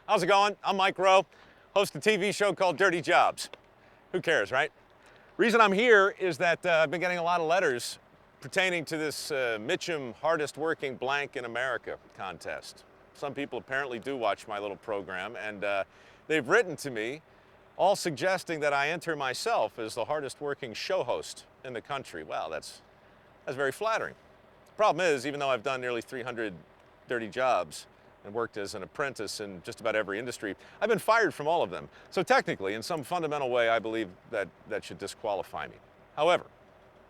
How's it going? I'm Mike Rowe, host of a TV show called Dirty Jobs. Who cares, right? Reason I'm here is that I've been getting a lot of letters pertaining to this Mitchum Hardest Working Blank in America contest. Some people apparently do watch my little program, and they've written to me all suggesting that I enter myself as the hardest working show host in the country. Well, that's very flattering. The problem is, even though I've done nearly 300 dirty jobs and worked as an apprentice in just about every industry, I've been fired from all of them. So technically, in some fundamental way, I believe that should disqualify me. However,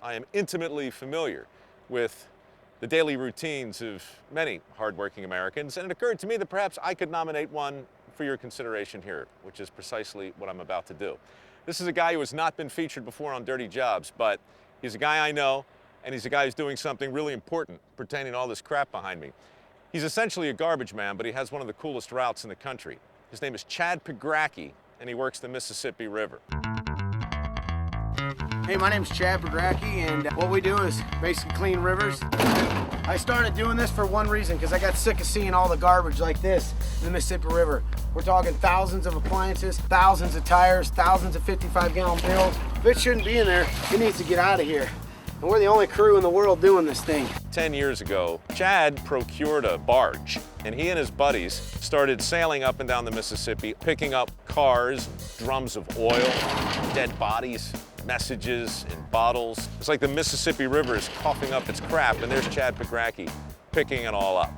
I am intimately familiar with the daily routines of many hardworking Americans, and it occurred to me that perhaps I could nominate one for your consideration here, which is precisely what I'm about to do. This is a guy who has not been featured before on Dirty Jobs, but he's a guy I know, and he's a guy who's doing something really important pertaining to all this crap behind me. He's essentially a garbage man, but he has one of the coolest routes in the country. His name is Chad Pregracke, and he works the Mississippi River. Hey, my name's Chad Pregracke, and what we do is basically clean rivers. I started doing this for one reason, because I got sick of seeing all the garbage like this in the Mississippi River. We're talking thousands of appliances, thousands of tires, thousands of 55-gallon barrels. If it shouldn't be in there, it needs to get out of here. And we're the only crew in the world doing this thing. 10 years ago, Chad procured a barge, and he and his buddies started sailing up and down the Mississippi, picking up cars, drums of oil, dead bodies, messages in bottles. It's like the Mississippi River is coughing up its crap, and there's Chad Pregracke picking it all up.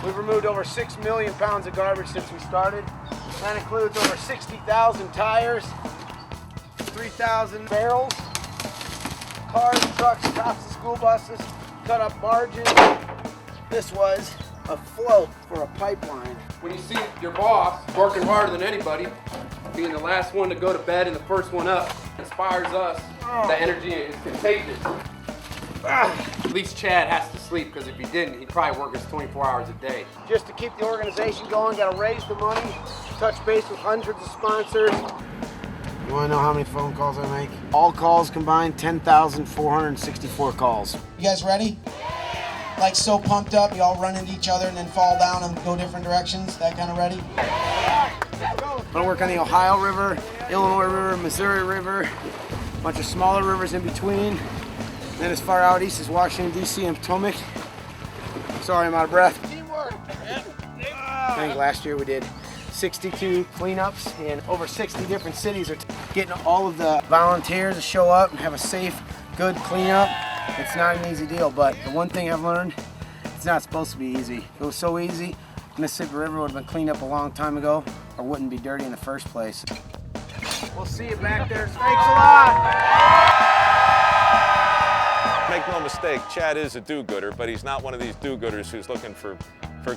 We've removed over 6 million pounds of garbage since we started. That includes over 60,000 tires, 3,000 barrels, cars, trucks, tops of school buses, cut up barges. This was a float for a pipeline. When you see your boss working harder than anybody, being the last one to go to bed and the first one up, inspires us. That energy is contagious. At least Chad has to sleep, because if he didn't, he'd probably work us 24 hours a day. Just to keep the organization going, gotta raise the money, touch base with hundreds of sponsors. You wanna know how many phone calls I make? All calls combined, 10,464 calls. You guys ready? Like so pumped up, you all run into each other and then fall down and go different directions? That kind of ready? I work on the Ohio River, Illinois River, Missouri River, a bunch of smaller rivers in between. Then as far out east as Washington, D.C. and Potomac. Sorry, I'm out of breath. Teamwork. I think last year we did 62 cleanups, and over 60 different cities are getting all of the volunteers to show up and have a safe, good cleanup. It's not an easy deal, but the one thing I've learned, it's not supposed to be easy. If it was so easy, the Mississippi River would have been cleaned up a long time ago, or wouldn't be dirty in the first place. We'll see you back there. Thanks a lot. Make no mistake, Chad is a do-gooder, but he's not one of these do-gooders who's looking for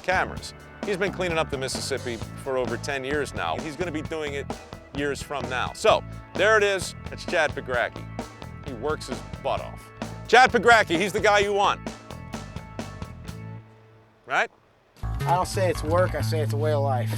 cameras. He's been cleaning up the Mississippi for over 10 years now. He's going to be doing it years from now. So, there it is. That's Chad Pregracke. He works his butt off. Chad Pregracke, he's the guy you want. Right? I don't say it's work, I say it's a way of life.